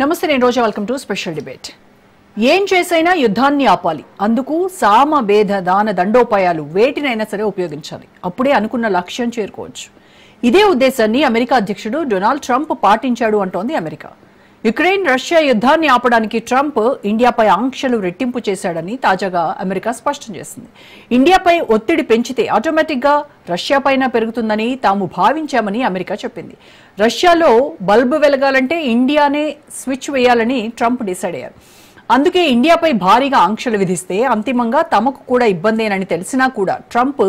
నమస్తే, నేను Roja. Welcome to special debate. ఏం చేసైనా యుద్ధాన్ని ఆపాలి. అందుకు సామ భేద దాన దండోపాయాలు వేటినైనా సరే ఉపయోగించాలి. అప్పుడే అనుకున్న లక్ష్యం చేరుకోవచ్చు. ఇదే ఉద్దేశాన్ని అమెరికా అధ్యక్షుడు డొనాల్డ్ ట్రంప్ పాటించాడు అంటోంది అమెరికా. యుక్రెయిన్ రష్యా యుద్ధాన్ని ఆపడానికి ట్రంప్ ఇండియాపై ఆంక్షలు రెట్టింపు చేశాడని తాజాగా అమెరికా స్పష్టం చేసింది. ఇండియాపై ఒత్తిడి పెంచితే ఆటోమేటిక్ గా రష్యాపైన పెరుగుతుందని తాము భావించామని అమెరికా చెప్పింది. రష్యాలో బల్బు వెలగాలంటే ఇండియానే స్విచ్ వేయాలని ట్రంప్ డిసైడ్ అయ్యారు. అందుకే ఇండియాపై భారీగా ఆంక్షలు విధిస్తే అంతిమంగా తమకు కూడా ఇబ్బందేనని తెలిసినా కూడా ట్రంప్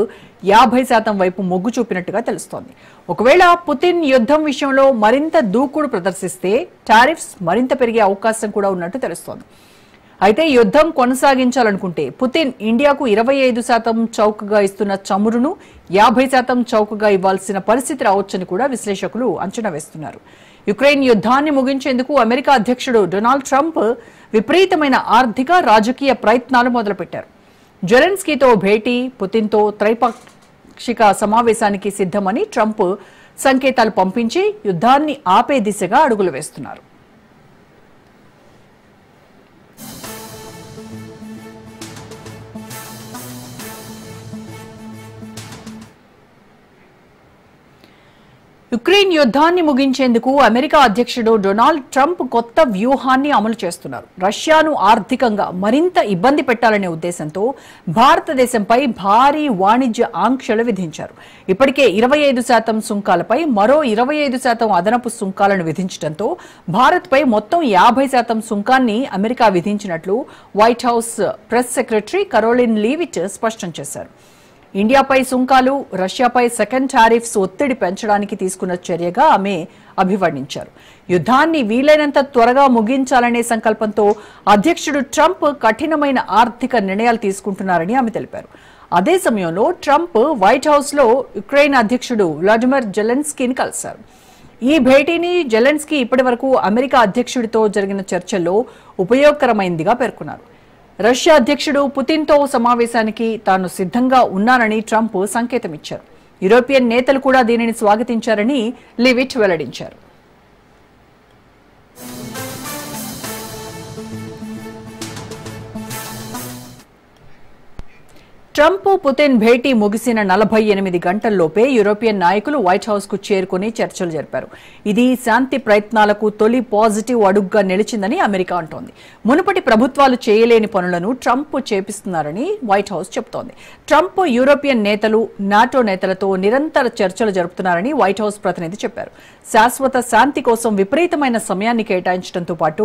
50% వైపు మొగ్గు చూపినట్టుగా తెలుస్తోంది. ఒకవేళ పుతిన్ యుద్ధం విషయంలో మరింత దూకుడు ప్రదర్శిస్తే టారిఫ్స్ మరింత పెరిగే అవకాశం కూడా ఉన్నట్టు తెలుస్తోంది. అయితే యుద్ధం కొనసాగించాలనుకుంటే పుతిన్ ఇండియాకు 25% చౌకగా ఇస్తున్న చమురును 50% చౌకగా ఇవ్వాల్సిన పరిస్థితి రావచ్చని కూడా విశ్లేషకులు అంచనా వేస్తున్నారు. యుక్రెయిన్ యుద్ధాన్ని ముగించేందుకు అమెరికా అధ్యక్షుడు డొనాల్డ్ ట్రంప్ విపరీతమైన ఆర్థిక రాజకీయ ప్రయత్నాలు మొదలుపెట్టారు. జెలెన్స్కీతో భేటీ, పుతిన్తో త్రైపాక్షిక సమావేశానికి సిద్ధమని ట్రంప్ సంకేతాలు పంపించి యుద్ధాన్ని ఆపే దిశగా అడుగులు వేస్తున్నారు. యుక్రెయిన్ యుద్ధాన్ని ముగించేందుకు అమెరికా అధ్యక్షుడు డొనాల్డ్ ట్రంప్ కొత్త వ్యూహాన్ని అమలు చేస్తున్నారు. రష్యాను ఆర్థికంగా మరింత ఇబ్బంది పెట్టాలనే ఉద్దేశంతో భారతదేశంపై భారీ వాణిజ్య ఆంక్షలు విధించారు. ఇప్పటికే 25% సుంకాలపై మరో 25% అదనపు సుంకాలను విధించడంతో భారత్పై మొత్తం 50% సుంకాన్ని అమెరికా విధించినట్లు White House press secretary Karoline Leavitt స్పష్టం చేశారు. ఇండియాపై సుంకాలు, రష్యాపై సెకండ్ టారిఫ్స్ ఒత్తిడి పెంచడానికి తీసుకున్న చర్యగా ఆమె అభివర్ణించారు. యుద్ధాన్ని వీలైనంత త్వరగా ముగించాలనే సంకల్పంతో అధ్యక్షుడు ట్రంప్ కఠినమైన ఆర్థిక నిర్ణయాలు తీసుకుంటున్నారని ఆమె తెలిపారు. అదే సమయంలో ట్రంప్ వైట్ హౌస్ లో యుక్రెయిన్ అధ్యక్షుడు వ్లాదిమిర్ జెలెన్స్కీని కలిశారు. ఈ భేటీని జెలెన్స్కీ ఇప్పటి వరకు అమెరికా అధ్యక్షుడితో జరిగిన చర్చల్లో ఉపయోగకరమైందిగా పేర్కొన్నారు. రష్యా అధ్యక్షుడు పుతిన్తో సమావేశానికి తాను సిద్ధంగా ఉన్నానని ట్రంప్ సంకేతమిచ్చారు. యూరోపియన్ నేతలు కూడా దీనిని స్వాగతించారని లీవిట్ వెల్లడించారు. ట్రంప్ పుతిన్ భేటీ ముగిసిన 48 గంటల్లోపే యూరోపియన్ నాయకులు వైట్ హౌస్ కు చేరుకుని చర్చలు జరిపారు. ఇది శాంతి ప్రయత్నాలకు తొలి పాజిటివ్ అడుగ్గా నిలిచిందని అమెరికా అంటోంది. మునుపటి ప్రభుత్వాలు చేయలేని పనులను ట్రంప్ చేపిస్తున్నారని వైట్ హౌస్ చెబుతోంది. ట్రంప్ యూరోపియన్ నేతలు, నాటో నేతలతో నిరంతర చర్చలు జరుపుతున్నారని వైట్ హౌస్ ప్రతినిధి చెప్పారు. శాశ్వత శాంతి కోసం విపరీతమైన సమయాన్ని కేటాయించడంతో పాటు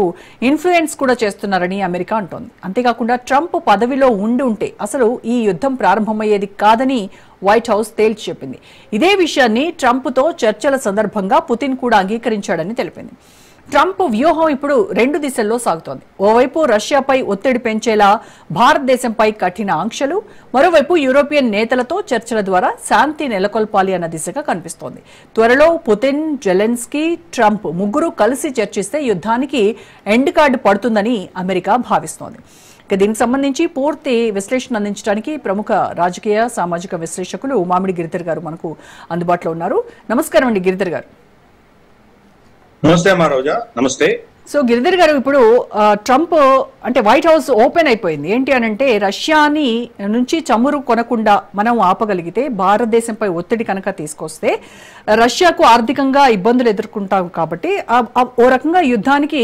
ఇన్ఫ్లుయెన్స్ కూడా చేస్తున్నారని అమెరికా అంటోంది. అంతేకాకుండా ట్రంప్ పదవిలో ఉంటే అసలు ఈ యుద్ధం ప్రారంభమయ్యేది కాదని వైట్ హౌస్ తేల్చి చెప్పింది. ఇదే విషయాన్ని ట్రంప్తో చర్చల సందర్భంగా పుతిన్ కూడా అంగీకరించాడని తెలిపింది. ట్రంప్ వ్యూహం ఇప్పుడు 2 దిశల్లో సాగుతోంది. ఓవైపు రష్యాపై ఒత్తిడి పెంచేలా భారతదేశంపై కఠిన ఆంక్షలు, మరోవైపు యూరోపియన్ నేతలతో చర్చల ద్వారా శాంతి నెలకొల్పాలి అన్న దిశగా కనిపిస్తోంది. త్వరలో పుతిన్, జెలెన్స్కీ, ట్రంప్ ముగ్గురు కలిసి చర్చిస్తే యుద్ధానికి ఎండ్ కార్డు పడుతుందని అమెరికా భావిస్తోంది. దీనికి సంబంధించి పూర్తి విశ్లేషణ అందించడానికి ప్రముఖ రాజకీయ సామాజిక విశ్లేషకులు మామిడి గిరిధర్ గారు మనకు అందుబాటులో ఉన్నారు. నమస్కారం అండి గిరిధర్ గారు. నమస్తే అమ్మా రోజా. నమస్తే. సో గిరిధర్ గారు, ఇప్పుడు ట్రంప్ అంటే వైట్ హౌస్ ఓపెన్ అయిపోయింది. ఏంటి అని అంటే రష్యాని నుంచి చమురు కొనకుండా మనం ఆపగలిగితే, భారతదేశంపై ఒత్తిడి కనుక తీసుకొస్తే రష్యాకు ఆర్థికంగా ఇబ్బందులు ఎదుర్కొంటాం కాబట్టి ఓ రకంగా యుద్ధానికి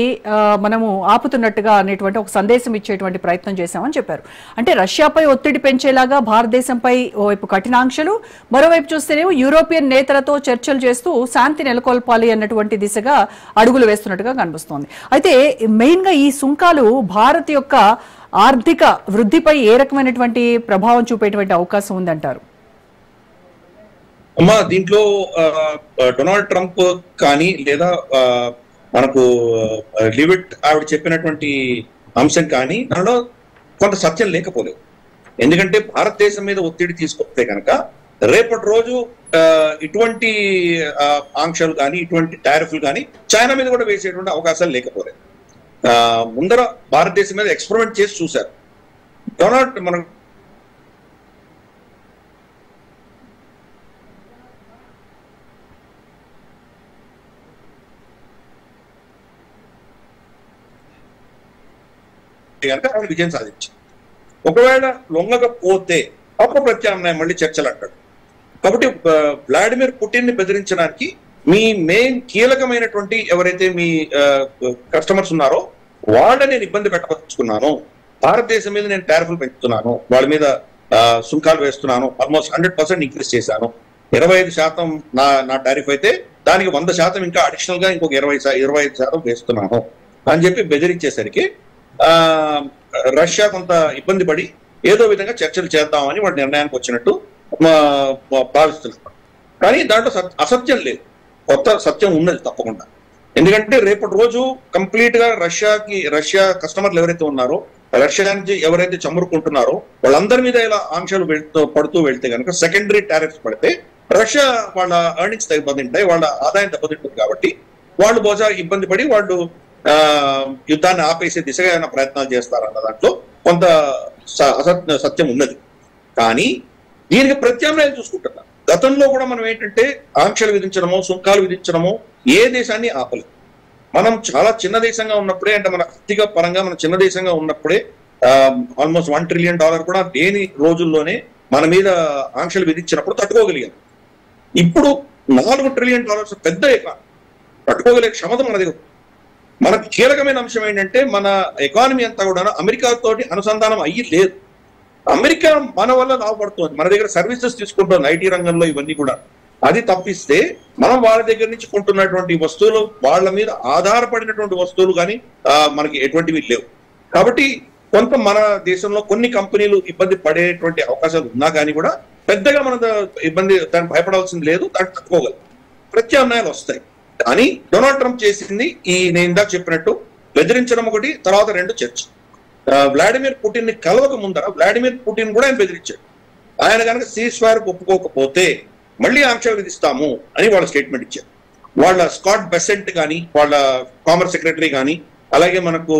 మనము ఆపుతున్నట్టుగా అనేటువంటి ఒక సందేశం ఇచ్చేటువంటి ప్రయత్నం చేశామని చెప్పారు. అంటే రష్యాపై ఒత్తిడి పెంచేలాగా భారతదేశంపై ఓవైపు కఠినాంక్షలు, మరోవైపు చూస్తేనేమో యూరోపియన్ నేతలతో చర్చలు చేస్తూ శాంతి నెలకొల్పాలి అన్నటువంటి దిశగా అడుగులు వేస్తున్నట్టుగా కనిపిస్తోంది. అయితే మెయిన్ గా ఈ సుంకాలు భారత్ యొక్క ఆర్థిక వృద్ధిపై ఏ రకమైనటువంటి ప్రభావం చూపేటువంటి అవకాశం ఉందంటారు? అమ్మా, దీంట్లో డొనాల్డ్ ట్రంప్ కానీ లేదా మనకు లివిట్ ఆవిడ చెప్పినటువంటి అంశం కానీ దానిలో కొంత సత్యం లేకపోలేదు. ఎందుకంటే భారతదేశం మీద ఒత్తిడి తీసుకొస్తే కనుక రేపటి రోజు ఇటువంటి ఆంక్షలు కానీ, ఇటువంటి టారిఫ్లు కానీ చైనా మీద కూడా వేసేటువంటి అవకాశాలు లేకపోలేదు. ముందర భారతదేశం మీద ఎక్స్పెరిమెంట్ చేసి చూశారు. డొనాల్డ్ మనం కనుక ఆయన విజయం సాధించారు. ఒకవేళ లొంగకపోతే అప్పుడు ప్రత్యామ్నాయం మళ్ళీ చర్చలు అంటాడు. కాబట్టి వ్లాడిమిర్ పుటిన్ ని బెదిరించడానికి మీ మెయిన్ కీలకమైనటువంటి ఎవరైతే మీ కస్టమర్స్ ఉన్నారో వాళ్ళని నేను ఇబ్బంది పెట్టదలుచుకున్నాను, భారతదేశం మీద నేను టారిఫ్లు పెంచుతున్నాను, వాళ్ళ మీద సుంకాలు వేస్తున్నాను, ఆల్మోస్ట్ 100% ఇంక్రీజ్ చేశాను, 25% నా టారిఫ్ అయితే దానికి 100% ఇంకా అడిషనల్ గా ఇంకొక 25% వేస్తున్నాను అని చెప్పి బెదిరించేసరికి రష్యా కొంత ఇబ్బంది పడి ఏదో విధంగా చర్చలు చేద్దామని వాడి నిర్ణయానికి వచ్చినట్టు భావిస్తున్నారు. కానీ దాంట్లో అసత్యం లేదు, కొత్త సత్యం ఉన్నది తప్పకుండా. ఎందుకంటే రేపటి రోజు కంప్లీట్ గా రష్యా కస్టమర్లు ఎవరైతే ఉన్నారో, రష్యా నుంచి ఎవరైతే చమురుకుంటున్నారో వాళ్ళందరి మీద ఇలా ఆంక్షలు పడుతూ వెళ్తే కనుక సెకండరీ టారిఫ్స్ పడితే రష్యా వాళ్ళ ఎర్నింగ్స్ దెబ్బతింటాయి, వాళ్ళ ఆదాయం దెబ్బతింటుంది. కాబట్టి వాళ్ళు బహుశా ఇబ్బంది పడి వాళ్ళు యుద్ధాన్ని ఆపేసే దిశగా ఏమైనా ప్రయత్నాలు చేస్తారన్న దాంట్లో కొంత సత్యం ఉన్నది. కానీ దీనికి ప్రత్యామ్నాయాలు చూసుకుంటున్నాం. గతంలో కూడా మనం ఏంటంటే ఆంక్షలు విధించడమో సుంకాలు విధించడమో ఏ దేశాన్ని ఆపలేదు. మనం చాలా చిన్న దేశంగా ఉన్నప్పుడే, అంటే మన ఆర్థిక పరంగా మన చిన్న దేశంగా ఉన్నప్పుడే ఆల్మోస్ట్ $1 ట్రిలియన్ కూడా లేని రోజుల్లోనే మన మీద ఆంక్షలు విధించినప్పుడు తట్టుకోగలిగాం. ఇప్పుడు $4 ట్రిలియన్ పెద్ద తట్టుకోగలిగే క్షమత మన దగ్గర. మనకు కీలకమైన అంశం ఏంటంటే మన ఎకానమీ అంతా కూడా అమెరికాతోటి అనుసంధానం అయ్యి లేదు. అమెరికా మన వల్ల లాభపడుతుంది, మన దగ్గర సర్వీసెస్ తీసుకుంటుంది ఐటీ రంగంలో, ఇవన్నీ కూడా. అది తప్పిస్తే మనం వాళ్ళ దగ్గర నుంచి కొంటున్నటువంటి వస్తువులు, వాళ్ళ మీద ఆధారపడినటువంటి వస్తువులు కానీ మనకి ఎటువంటివి లేవు. కాబట్టి కొంత మన దేశంలో కొన్ని కంపెనీలు ఇబ్బంది పడేటువంటి అవకాశాలు ఉన్నా కానీ కూడా పెద్దగా మన ఇబ్బంది దానికి భయపడాల్సింది లేదు, దానికి తట్టుకోగలం. ప్రత్యామ్నాయాలు వస్తాయి. కానీ డొనాల్డ్ ట్రంప్ చేసింది నేను ఇందాక చెప్పినట్టు బెదిరించడం ఒకటి, తర్వాత 2 చర్చ. వ్లాడిమిర్ పుటిన్ ని కలవక ముందర వ్లాడిమిర్ పుటిన్ కూడా ఆయన బెదిరించాడు. ఆయన కనుక సీజ్ ఫైర్ ఒప్పుకోకపోతే మళ్ళీ ఆంక్షలు విధిస్తాము అని వాళ్ళ స్టేట్మెంట్ ఇచ్చారు. వాళ్ళ స్కాట్ బెసెంట్ కానీ, వాళ్ళ కామర్స్ సెక్రటరీ కానీ, అలాగే మనకు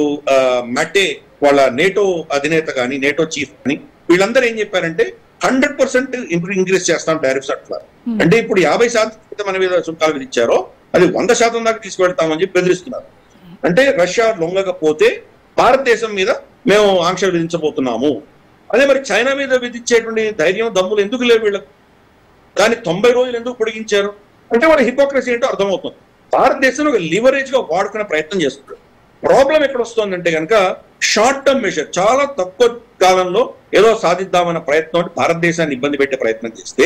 మటే వాళ్ళ నేటో అధినేత కానీ, నేటో చీఫ్ కానీ, వీళ్ళందరూ ఏం చెప్పారంటే 100% ఇంక్రీజ్ చేస్తాం టారిఫ్స్ అంటున్నారు. అంటే ఇప్పుడు 50% మన మీద సుంకాలు విధించారో అది 100% దాకా తీసుకువెళ్తామని చెప్పి బెదిరిస్తున్నారు. అంటే రష్యా లొంగకపోతే భారతదేశం మీద మేము ఆంక్షలు విధించబోతున్నాము. అదే మరి చైనా మీద విధించేటువంటి ధైర్యం దమ్ములు ఎందుకు లేవు వీళ్ళకు? దాన్ని 90 రోజులు ఎందుకు పొడిగించారు అంటే వాళ్ళ హిపోక్రసీ ఏంటో అర్థమవుతుంది. భారతదేశం ఒక లివరేజ్ గా వాడుకునే ప్రయత్నం చేస్తున్నారు. ప్రాబ్లం ఎక్కడ వస్తుందంటే కనుక షార్ట్ టర్మ్ మెషర్, చాలా తక్కువ కాలంలో ఏదో సాధిద్దామన్న ప్రయత్నం, భారతదేశాన్ని ఇబ్బంది పెట్టే ప్రయత్నం చేస్తే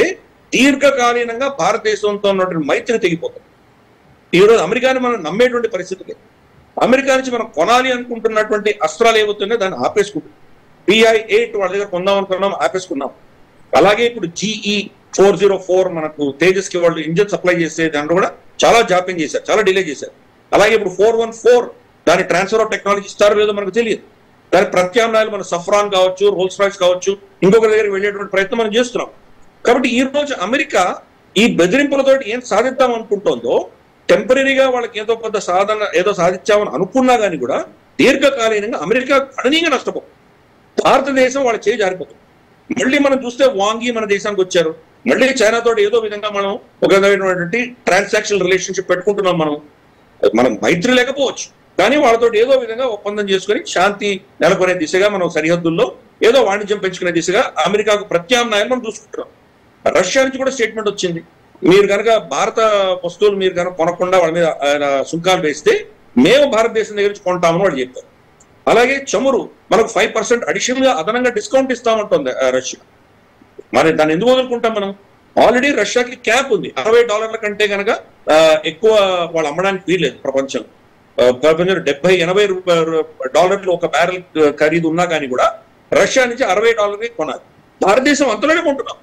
దీర్ఘకాలీనంగా భారతదేశంతో ఉన్నటువంటి మైత్రి తెగిపోతుంది. ఈరోజు అమెరికాని మనం నమ్మేటువంటి పరిస్థితి లేదు. అమెరికా నుంచి మనం కొనాలి అనుకుంటున్నటువంటి అస్త్రాలు ఏవవుతున్నాయో దాన్ని ఆపేసుకుంటాం. PI-8 వాళ్ళ దగ్గర కొందాం అనుకున్నాం, ఆపేసుకున్నాం. అలాగే ఇప్పుడు GE-404 మనకు తేజస్ కి వాళ్ళు ఇంజన్ సప్లై చేసే దాంట్లో కూడా చాలా జాప్యం చేశారు, చాలా డిలే చేశారు. అలాగే ఇప్పుడు 414 దాని ట్రాన్స్ఫర్ ఆఫ్ టెక్నాలజీ ఇస్తారో లేదో మనకు తెలియదు. దాని ప్రత్యామ్నాయాలు మన సఫ్రాన్ కావచ్చు, రోల్స్ రాయ్స్ కావచ్చు, ఇంకొకరి దగ్గరికి వెళ్ళేటువంటి ప్రయత్నం మనం చేస్తున్నాం. కాబట్టి ఈ రోజు అమెరికా ఈ బెదిరింపులతో ఏం సాధిద్దాం అనుకుంటుందో, టెంపరీగా వాళ్ళకి ఏదో సాధించామని అనుకున్నా కానీ కూడా దీర్ఘకాలీనంగా అమెరికా గణనీయంగా నష్టపోతుంది. భారతదేశం వాళ్ళ చేయి జారిపోతుంది. మళ్ళీ మనం చూస్తే వాంగి మన దేశానికి వచ్చారు. మళ్ళీ చైనాతో ఏదో విధంగా మనం ఒక విధమైనటువంటి ట్రాన్సాక్షన్ రిలేషన్షిప్ పెట్టుకుంటున్నాం. మనం మైత్రి లేకపోవచ్చు, కానీ వాళ్ళతో ఏదో విధంగా ఒప్పందం చేసుకుని శాంతి నెలకొనే దిశగా, మనం సరిహద్దుల్లో ఏదో వాణిజ్యం పెంచుకునే దిశగా అమెరికాకు ప్రత్యామ్నాయాలు మనం చూసుకుంటున్నాం. రష్యా నుంచి కూడా స్టేట్మెంట్ వచ్చింది, మీరు కనుక భారత వస్తువులు మీరు కనుక కొనకుండా వాళ్ళ మీద సుంకాలు వేస్తే మేము భారతదేశం దగ్గర నుంచి కొంటామని వాళ్ళు చెప్పారు. అలాగే చమురు మనకు 5% అడిషనల్ గా అదనంగా డిస్కౌంట్ ఇస్తామంటుంది రష్యా. మరి దాన్ని ఎందుకు వదులుకుంటాం మనం? ఆల్రెడీ రష్యాకి క్యాప్ ఉంది, $60 కంటే కనుక ఎక్కువ వాళ్ళు అమ్మడానికి వీల్లేదు. ప్రపంచంలో 70-80 ఒక బ్యారెల్ ఖరీదు ఉన్నా కానీ కూడా రష్యా నుంచి $60 కొనాలి. భారతదేశం అంతలోనే కొంటున్నాం.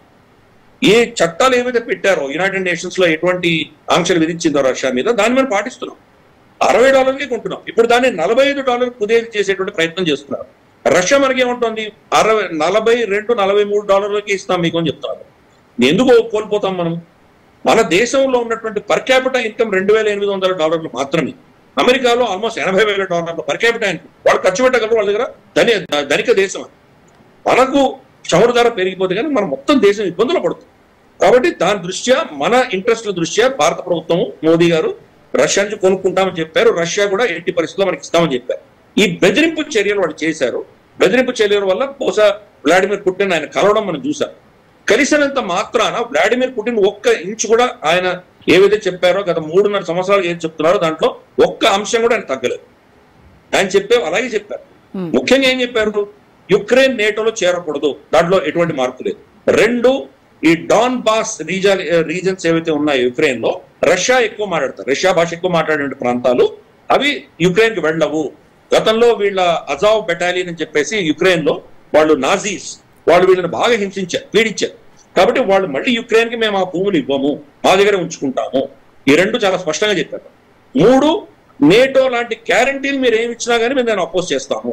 ఏ చట్టాలు ఏవైతే పెట్టారో యునైటెడ్ నేషన్స్ లో ఎటువంటి ఆంక్షలు విధించిందో రష్యా మీద, దాన్ని మనం పాటిస్తున్నాం. $60 కొంటున్నాం. ఇప్పుడు దాన్ని $45 కుదేలు చేసేటువంటి ప్రయత్నం చేస్తున్నారు. రష్యా మనకి ఏమంటుంది, $42-43 ఇస్తాం మీకు అని చెప్తున్నారు. ఎందుకు కోల్పోతాం మనం? మన దేశంలో ఉన్నటువంటి పర్ క్యాపిటా ఇన్కమ్ $2,800 మాత్రమే. అమెరికాలో ఆల్మోస్ట్ $80,000 పర్ క్యాపిటా ఇన్కమ్. వాళ్ళు ఖర్చు పెట్టగలరు, వాళ్ళ దగ్గర ధనిక దేశం. మనకు చమురు ధర పెరిగిపోతే కానీ మన మొత్తం దేశం ఇబ్బందులు పడుతుంది. కాబట్టి దాని దృష్ట్యా, మన ఇంట్రెస్ట్ల దృష్ట్యా భారత ప్రభుత్వం మోదీ గారు రష్యా నుంచి కొనుక్కుంటామని చెప్పారు. రష్యా కూడా ఎట్టి పరిస్థితుల్లో మనకి ఇస్తామని చెప్పారు. ఈ బెదిరింపు చర్యలు వాళ్ళు చేశారు. బెదిరింపు చర్యల వల్ల బహుశా వ్లాడిమిర్ పుటిన్ ఆయన కలవడం మనం చూసాం. కలిసినంత మాత్రాన వ్లాడిమిర్ పుటిన్ ఒక్క ఇంచు కూడా ఆయన ఏవైతే చెప్పారో గత 3.5 సంవత్సరాలు ఏం చెప్తున్నారో దాంట్లో ఒక్క అంశం కూడా ఆయన తగ్గలేదు. ఆయన అలాగే చెప్పారు. ముఖ్యంగా ఏం చెప్పారు? యుక్రెయిన్ నేటోలో చేరకూడదు, దాంట్లో ఎటువంటి మార్పు లేదు. 2, ఈ డాన్ బాస్ రీజన్స్ ఏవైతే ఉన్నాయో యుక్రెయిన్ లో రష్యా ఎక్కువ మాట్లాడతారు, రష్యా భాష ఎక్కువ మాట్లాడే ప్రాంతాలు అవి యుక్రెయిన్ కి వెళ్ళవు. గతంలో వీళ్ళ అజావ్ బెటాలియన్ అని చెప్పేసి యుక్రెయిన్ లో వాళ్ళు నాజీస్ వాళ్ళు వీళ్ళని బాగా హింసించారు, పీడించారు. కాబట్టి వాళ్ళు మళ్ళీ యుక్రెయిన్ కి మేము ఆ భూములు ఇవ్వము, మా దగ్గర ఉంచుకుంటాము. ఈ 2 చాలా స్పష్టంగా చెప్పారు. 3, నేటో లాంటి గ్యారంటీలు మీరు ఏమి ఇచ్చినా కానీ మేము దాన్ని అపోజ్ చేస్తాము.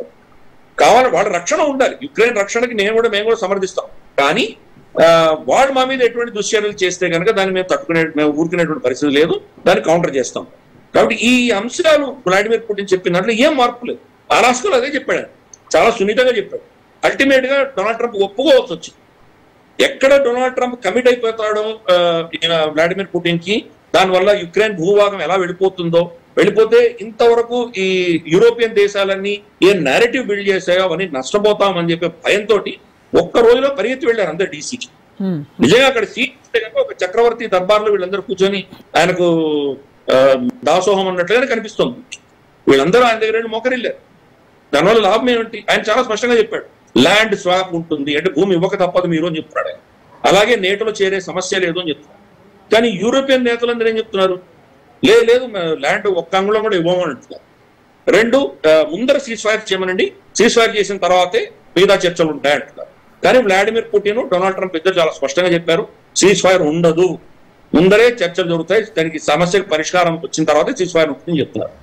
కావాలి వాళ్ళ రక్షణ ఉండాలి, యుక్రెయిన్ రక్షణకి మేము కూడా సమర్థిస్తాం. కానీ వాళ్ళు మా మీద ఎటువంటి దుశ్చర్యలు చేస్తే కనుక దాన్ని మేము ఊరుకునేటువంటి పరిస్థితి లేదు, దాన్ని కౌంటర్ చేస్తాం. కాబట్టి ఈ అంశాలు వ్లాడిమిర్ పుటిన్ చెప్పిన దాంట్లో ఏం మార్పు లేదు. అలాస్కాలో అదే చెప్పాడు, చాలా సున్నితంగా చెప్పాడు. అల్టిమేట్ గా డొనాల్డ్ ట్రంప్ ఒప్పుకోవాల్సి వచ్చింది. ఎక్కడ డొనాల్డ్ ట్రంప్ కమిట్ అయిపోతాడో వ్లాడిమిర్ పుటిన్ కి, దానివల్ల యుక్రెయిన్ భూభాగం ఎలా వెళ్ళిపోతే ఇంతవరకు ఈ యూరోపియన్ దేశాలన్నీ ఏ నేరేటివ్ బిల్డ్ చేశాయో అవన్నీ నష్టపోతామని చెప్పే భయంతో ఒక్క రోజులో పరిగెత్తి వెళ్ళారు అందరు డీసీకి. నిజంగా అక్కడ సీట్ ఇస్తే కనుక ఒక చక్రవర్తి దర్బార్లో వీళ్ళందరూ కూర్చొని ఆయనకు దాసోహం అన్నట్లుగానే కనిపిస్తుంది. వీళ్ళందరూ ఆయన దగ్గర వెళ్ళి మోకరిల్లారు. దానివల్ల లాభం ఏమిటి? ఆయన చాలా స్పష్టంగా చెప్పాడు, ల్యాండ్ స్వాప్ ఉంటుంది, అంటే భూమి ఇవ్వక తప్పదు మీరు అని చెప్తున్నాడు ఆయన. అలాగే నేటోలో చేరే సమస్య లేదు అని చెప్తున్నారు. కానీ యూరోపియన్ నేతలందరూ ఏం చెప్తున్నారు? లేదు ల్యాండ్ ఒక్క అంగుళం కూడా ఇవ్వమని అంటున్నారు. 2, ముందర సీజ్ ఫైర్ చేయమనండి, సీజ్ ఫైర్ చేసిన తర్వాతే మిగతా చర్చలు ఉంటాయంటున్నారు. కానీ వ్లాడిమిర్ పుటిన్ డొనాల్డ్ ట్రంప్ ఇద్దరు చాలా స్పష్టంగా చెప్పారు, సీజ్ ఫైర్ ఉండదు, ముందరే చర్చలు జరుగుతాయి, దానికి సమస్యకు పరిష్కారం వచ్చిన తర్వాత సీజ్ ఫైర్ ఉంటుందని చెప్తున్నారు.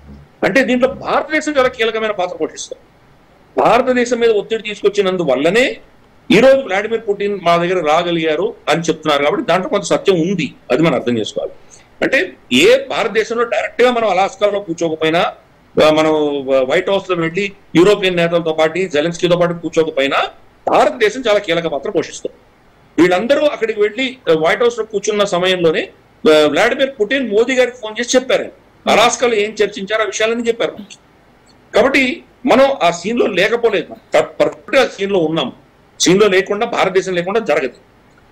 అంటే దీంట్లో భారతదేశం చాలా కీలకమైన పాత్ర పోషిస్తారు. భారతదేశం మీద ఒత్తిడి తీసుకొచ్చినందువల్లనే ఈ రోజు వ్లాడిమిర్ పుటిన్ మా దగ్గర రాగలిగారు అని చెప్తున్నారు. కాబట్టి దాంట్లో కొంత సత్యం ఉంది, అది మనం అర్థం చేసుకోవాలి. అంటే ఏ భారతదేశంలో డైరెక్ట్ గా మనం అలాస్కాలో కూర్చోకపోయినా, మనం వైట్ హౌస్ లో వెళ్ళి యూరోపియన్ నేతలతో పాటు జెలెన్స్కీతో పాటు కూర్చోకపోయినా భారతదేశం చాలా కీలక పాత్ర పోషిస్తుంది. వీళ్ళందరూ అక్కడికి వెళ్ళి వైట్ హౌస్ లో కూర్చున్న సమయంలోనే వ్లాడిమిర్ పుటిన్ మోదీ గారికి ఫోన్ చేసి చెప్పారు, అలాస్కాలో ఏం చర్చించారు ఆ విషయాలన్నీ చెప్పారు. కాబట్టి మనం ఆ సీన్ లో లేకపోలేదు, పర్ఫెక్ట్ ఆ సీన్ లో ఉన్నాం. సీన్ లో లేకుండా భారతదేశం లేకుండా జరగదు.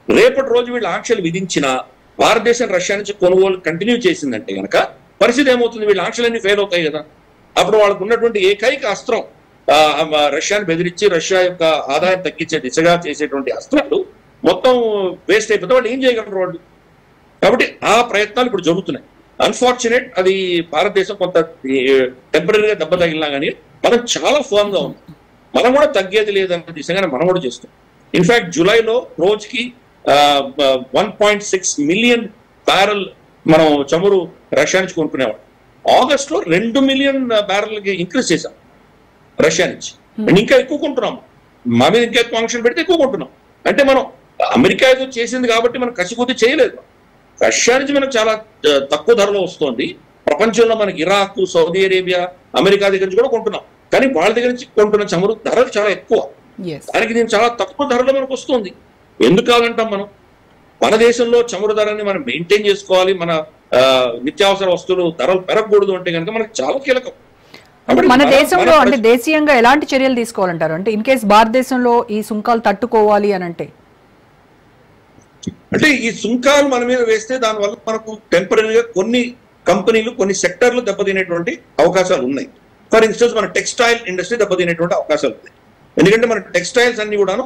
రేపటి రోజు వీళ్ళు ఆంక్షలు విధించిన భారతదేశం రష్యా నుంచి కొనుగోలు కంటిన్యూ చేసిందంటే కనుక పరిస్థితి ఏమవుతుంది? వీళ్ళ ఆంక్షలన్నీ ఫెయిల్ అవుతాయి కదా. అప్పుడు వాళ్ళకు ఉన్నటువంటి ఏకైక అస్త్రం రష్యాని బెదిరించి రష్యా యొక్క ఆదాయం తగ్గించే దిశగా చేసేటువంటి అస్త్రాలు మొత్తం వేస్ట్ అయిపోతే వాళ్ళు ఏం చేయగలరు వాళ్ళు? కాబట్టి ఆ ప్రయత్నాలు ఇప్పుడు జరుగుతున్నాయి. అన్ఫార్చునేట్, అది భారతదేశం కొంత టెంపరీగా దెబ్బ తగిలినా కానీ మనం చాలా ఫర్మ్ గా ఉన్నాం. మనం కూడా తగ్గేది లేదన్న దిశగానే మనం కూడా చేస్తాం. ఇన్ఫాక్ట్ జూలైలో రోజుకి 1.6 మిలియన్ బ్యారెల్ మనం చమురు రష్యా నుంచి కొనుక్కునేవాడు. ఆగస్ట్ లో 2 మిలియన్ బ్యారెల్కి ఇంక్రీజ్ చేశాం రష్యా నుంచి. ఇంకా ఎక్కువ కొంటున్నాం, మా మీద ఇంకా ఎక్కువ ఆంక్షలు పెడితే ఎక్కువ కొంటున్నాం. అంటే మనం అమెరికా ఏదో చేసింది కాబట్టి మనం కసికొద్ది చేయలేదు. రష్యా నుంచి మనకు చాలా తక్కువ ధరలో వస్తుంది. ప్రపంచంలో మనకి ఇరాక్, సౌదీ అరేబియా, అమెరికా దగ్గర నుంచి కూడా కొంటున్నాం. కానీ వాళ్ళ దగ్గర నుంచి కొంటున్న చమురు ధరలు చాలా ఎక్కువ, దానికి దీని చాలా తక్కువ ధరలో మనకు వస్తుంది. ఎందుకు కావాలంటాం? మనం మన దేశంలో చమురు ధరని మనం మెయింటైన్ చేసుకోవాలి, మన నిత్యావసర వస్తువులు ధరలు పెరగకూడదు అంటే కనుక మనకి చాలా కీలకం. మన దేశంలో అంటే దేశీయంగా ఎలాంటి చర్యలు తీసుకోవాలంటారు? అంటే ఇన్ కేసు భారతదేశంలో ఈ సుంకాలు తట్టుకోవాలి అని అంటే ఈ సుంకాలు మన మీద వేస్తే దానివల్ల మనకు టెంపరీగా కొన్ని కంపెనీలు, కొన్ని సెక్టర్లు దెబ్బతినేటువంటి అవకాశాలు ఉన్నాయి. ఫర్ ఇన్స్టెన్స్ మన టెక్స్టైల్ ఇండస్ట్రీ దెబ్బతినేటువంటి అవకాశాలు ఉన్నాయి. ఎందుకంటే మన టెక్స్టైల్స్ అన్ని కూడాను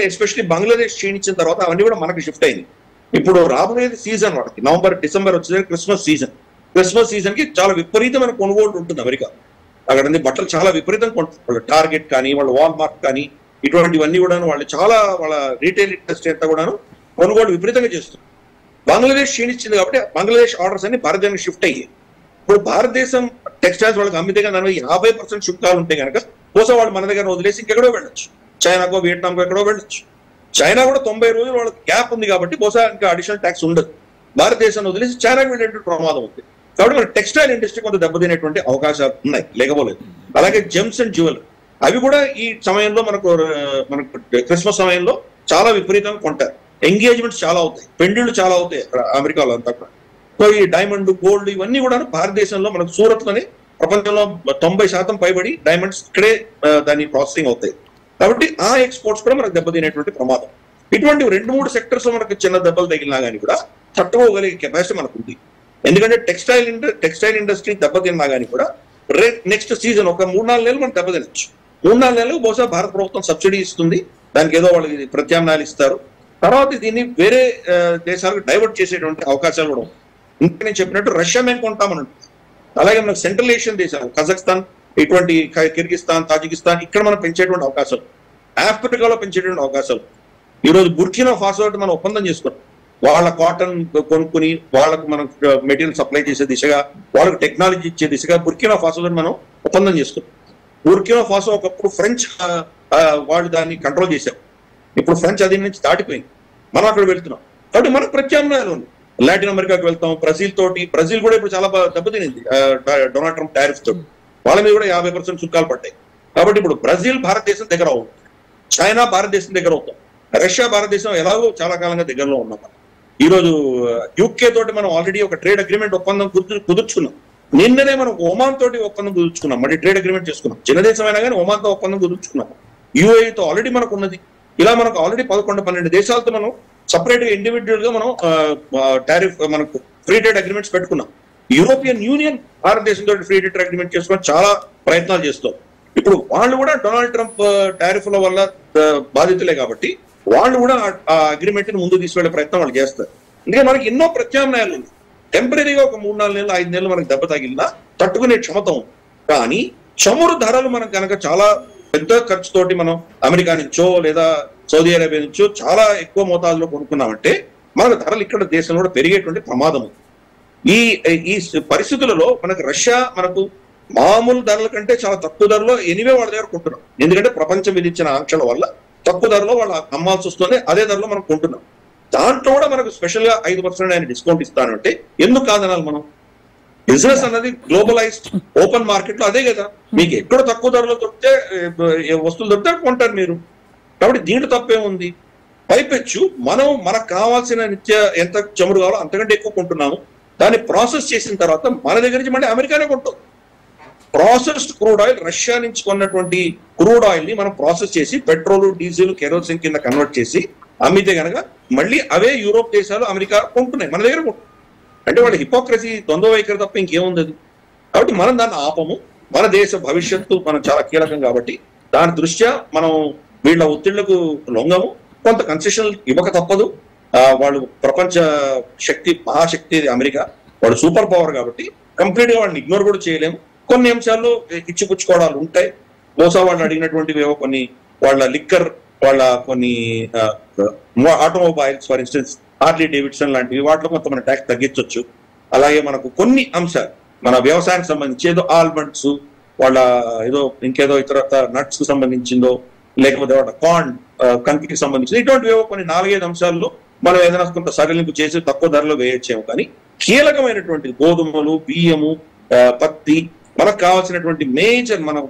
ఎస్పెషల్లీ బంగ్లాదేశ్ క్షీణించిన తర్వాత అవన్నీ కూడా మనకు షిఫ్ట్ అయింది. ఇప్పుడు రాబోయేది సీజన్, వాళ్ళకి నవంబర్, డిసెంబర్ వచ్చేది క్రిస్మస్ సీజన్. క్రిస్మస్ సీజన్ కి చాలా విపరీతమైన కొనుగోలు ఉంటుంది అమెరికా. అక్కడ బట్టలు చాలా విపరీతంగా కొంటారు. వాళ్ళ టార్గెట్ కానీ, వాళ్ళ వాల్మార్ట్ కానీ, ఇటువంటివన్నీ కూడా వాళ్ళు చాలా, వాళ్ళ రీటైల్ ఇండస్ట్రీ అంతా కూడాను కొనుగోలు విపరీతంగా చేస్తుంది. బంగ్లాదేశ్ క్షీణించింది కాబట్టి బంగ్లాదేశ్ ఆర్డర్స్ అన్ని భారతదేశానికి షిఫ్ట్ అయ్యాయి. ఇప్పుడు భారతదేశం టెక్స్టైల్స్ వాళ్ళకి అమ్మితే కనుక 50% సుంకాలు ఉంటే కనుక బహుశా వాళ్ళు మన దగ్గర వదిలేసి ఇంకెక్కడో వెళ్ళొచ్చు, చైనాకో, వియట్నాంకో ఎక్కడో వెళ్ళొచ్చు. చైనా కూడా 90 రోజులు వాళ్ళకి గ్యాప్ ఉంది కాబట్టి బహుశా ఇంకా అడిషనల్ ట్యాక్స్ ఉండదు. భారతదేశాన్ని వదిలేసి చైనాకి వెళ్ళేటువంటి ప్రమాదం ఉంది. కాబట్టి మన టెక్స్టైల్ ఇండస్ట్రీ కొంత దెబ్బతినేటువంటి అవకాశాలు ఉన్నాయి, లేకపోలేదు. అలాగే జెమ్స్ అండ్ జ్యువెలరీ అవి కూడా ఈ సమయంలో మనకు క్రిస్మస్ సమయంలో చాలా విపరీతంగా కొంటారు. ఎంగేజ్మెంట్స్ చాలా అవుతాయి, పెండిళ్ళు చాలా అవుతాయి అమెరికాలో అంతా కూడా. సో ఈ డైమండ్, గోల్డ్ ఇవన్నీ కూడా భారతదేశంలో మనకు సూరత్ లోనే ప్రపంచంలో 90% పైబడి డైమండ్స్ ఇక్కడే దాని ప్రాసెసింగ్ అవుతాయి. కాబట్టి ఆ ఎక్స్పోర్ట్స్ కూడా మనకు దెబ్బతినేటువంటి ప్రమాదం. ఇటువంటి 2-3 సెక్టర్స్ లో మనకు చిన్న దెబ్బలు తగిలినా కానీ కూడా తట్టుకోగలిగే కెపాసిటీ మనకు ఉంది. ఎందుకంటే టెక్స్టైల్ ఇండస్ట్రీ దెబ్బతిన్నా కానీ కూడా నెక్స్ట్ సీజన్ ఒక 3-4 నెలలు మనం దెబ్బతినచ్చు. 3-4 నెలలు బహుశా భారత ప్రభుత్వం సబ్సిడీ ఇస్తుంది, దానికి ఏదో వాళ్ళకి ప్రత్యామ్నాయాలు ఇస్తారు. తర్వాత దీన్ని వేరే దేశాలకు డైవర్ట్ చేసేటువంటి అవకాశాలు కూడా ఉన్నాయి. ఇంకా నేను చెప్పినట్టు రష్యా మేము కొంటామని ఉంటుంది. అలాగే మనకు సెంట్రల్ ఏషియన్ దేశాలు కజాఖ్స్తాన్, ఇటువంటి కిర్గిస్తాన్, తాజికిస్తాన్ ఇక్కడ మనం పెంచేటువంటి అవకాశాలు, ఆఫ్రికాలో పెంచేటువంటి అవకాశాలు. ఈరోజు బుర్కినా ఫాసో మనం ఒప్పందం చేసుకున్నాం. వాళ్ళ కాటన్ కొనుక్కుని వాళ్ళకు మనం మెటీరియల్ సప్లై చేసే దిశగా, వాళ్ళకు టెక్నాలజీ ఇచ్చే దిశగా బుర్కినా ఫాసో మనం ఒప్పందం చేసుకున్నాం. బుర్కినా ఫాసో ఒకప్పుడు ఫ్రెంచ్ వాళ్ళు దాన్ని కంట్రోల్ చేశారు. ఇప్పుడు ఫ్రెంచ్ అధీనం నుంచి దాటిపోయింది, మనం అక్కడ వెళ్తున్నాం. కాబట్టి మనకు ప్రత్యామ్నాయాలు ఉంది. లాటిన్ అమెరికాకి వెళ్తాం, బ్రెజిల్ కూడా ఇప్పుడు చాలా దెబ్బతినింది డొనాల్డ్ ట్రంప్ టారిఫ్ తోటి. వాళ్ళ మీద కూడా 50% సుంకాలు పడ్డాయి. కాబట్టి ఇప్పుడు బ్రెజిల్ భారతదేశం దగ్గర అవుతుంది, చైనా భారతదేశం దగ్గర అవుతాం, రష్యా భారతదేశం ఎలాగో చాలా కాలంగా దగ్గరలో ఉన్నాం. ఈరోజు యూకే తోటి మనం ఆల్రెడీ ఒక ట్రేడ్ అగ్రిమెంట్ ఒప్పందం కుదుర్చుకున్నాం. నిన్ననే మనం ఒమాన్ తోటి ఒప్పందం కుదుర్చుకున్నాం, మళ్ళీ ట్రేడ్ అగ్రిమెంట్ చేసుకున్నాం. చిన్న దేశం అయినా కానీ ఒమాన్తో ఒప్పందం కుదుర్చుకున్నాం. యూఏఈతో ఆల్రెడీ మనకు ఉన్నది. ఇలా మనకు ఆల్రెడీ 11-12 దేశాలతో మనం సపరేట్ గా ఇండివిజువల్ గా మనం టారిఫ్ మనకు ఫ్రీ ట్రేడ్ అగ్రిమెంట్స్ పెట్టుకున్నాం. యూరోపియన్ యూనియన్ భారతదేశంతో ఫ్రీ ట్రేడ్ అగ్రిమెంట్ చేసుకొని చాలా ప్రయత్నాలు చేస్తాం. ఇప్పుడు వాళ్ళు కూడా డొనాల్డ్ ట్రంప్ టారిఫ్ల వల్ల బాధితులే కాబట్టి వాళ్ళు కూడా ఆ అగ్రిమెంట్ ని ముందుకు తీసుకెళ్లే ప్రయత్నం వాళ్ళు చేస్తారు. అందుకే మనకి ఎన్నో ప్రత్యామ్నాయాలు ఉంది. టెంపరీగా ఒక 3-4 నెలలు 5 నెలలు మనకు దెబ్బ తగిలినా తట్టుకునే క్షమత ఉంది. కానీ చమురు ధరలు మనం కనుక చాలా పెద్ద ఖర్చుతోటి మనం అమెరికా నుంచో లేదా సౌదీ అరేబియా నుంచో చాలా ఎక్కువ మోతాదులో కొనుక్కున్నామంటే మనకు ధరలు ఇక్కడ దేశంలో కూడా పెరిగేటువంటి ప్రమాదం ఉంది. ఈ పరిస్థితులలో మనకు రష్యా మనకు మామూలు ధరల కంటే చాలా తక్కువ ధరలో ఎనివే వాళ్ళ దగ్గర కొంటున్నాం. ఎందుకంటే ప్రపంచం విధించిన ఆంక్షల వల్ల తక్కువ ధరలో వాళ్ళు అమ్మాల్సి వస్తుంది, అదే ధరలో మనం కొంటున్నాం. దాంట్లో కూడా మనకు స్పెషల్ గా 5% ఆయన డిస్కౌంట్ ఇస్తానంటే ఎందుకు కాదనాలి మనం? బిజినెస్ అన్నది గ్లోబలైజ్డ్ ఓపెన్ మార్కెట్ లో అదే కదా. మీకు ఎక్కడ తక్కువ ధరలో దొరికితే వస్తువులు దొరికితే కొంటారు మీరు. కాబట్టి దీంట్లో తప్పే ఉంది. పైపెచ్చు మనం మనకు కావాల్సిన ఎంత చమురు కావాలో అంతకంటే ఎక్కువ కొంటున్నాము. దాన్ని ప్రాసెస్ చేసిన తర్వాత మన దగ్గర నుంచి మళ్ళీ అమెరికానే కొంటాం. ప్రాసెస్డ్ క్రూడ్ ఆయిల్, రష్యా నుంచి కొన్నటువంటి క్రూడ్ ఆయిల్ ని మనం ప్రాసెస్ చేసి పెట్రోల్, డీజిల్, కెరోసిన్ కింద కన్వర్ట్ చేసి అమ్మితే కనుక మళ్ళీ అవే యూరోప్ దేశాలు, అమెరికా కొంటున్నాయి, మన దగ్గర కొంటున్నాయి. అంటే వాళ్ళ హిపోక్రసీ, ద్వంద్వ వైఖరి తప్ప ఇంకేముంది అది. కాబట్టి మనం దాన్ని ఆపము. మన దేశ భవిష్యత్తు మనం చాలా కీలకం కాబట్టి దాని దృష్ట్యా మనం వీళ్ళ ఒత్తిళ్లకు లొంగము. కొంత కన్సెషన్ ఇవ్వక తప్పదు. వాళ్ళు ప్రపంచ శక్తి, మహాశక్తి అమెరికా, వాళ్ళు సూపర్ పవర్ కాబట్టి కంప్లీట్ గా వాళ్ళని ఇగ్నోర్ కూడా చేయలేము. కొన్ని అంశాల్లో ఇచ్చిపుచ్చుకోవడాలు ఉంటాయి. బహుశా వాళ్ళు అడిగినటువంటివి కొన్ని వాళ్ళ లిక్కర్, వాళ్ళ కొన్ని automobiles for instance Harley Davidson లాంటివి వాటిలో కొంత మన ట్యాక్స్ తగ్గించవచ్చు. అలాగే మనకు కొన్ని అంశాలు మన వ్యవసాయానికి సంబంధించి ఏదో ఆల్మండ్స్, వాళ్ళ ఏదో ఇంకేదో ఇతర నట్స్ కు సంబంధించిందో లేకపోతే వాళ్ళ కార్న్, కంకికి సంబంధించింది, ఇటువంటివి కొన్ని 4-5 అంశాల్లో మనం ఏదైనా కొంత సడలింపు చేసి తక్కువ ధరలో వేయచ్చేమో. కానీ కీలకమైనటువంటి గోధుమలు, బియ్యము, పత్తి, మనకు కావాల్సినటువంటి మేజర్ మన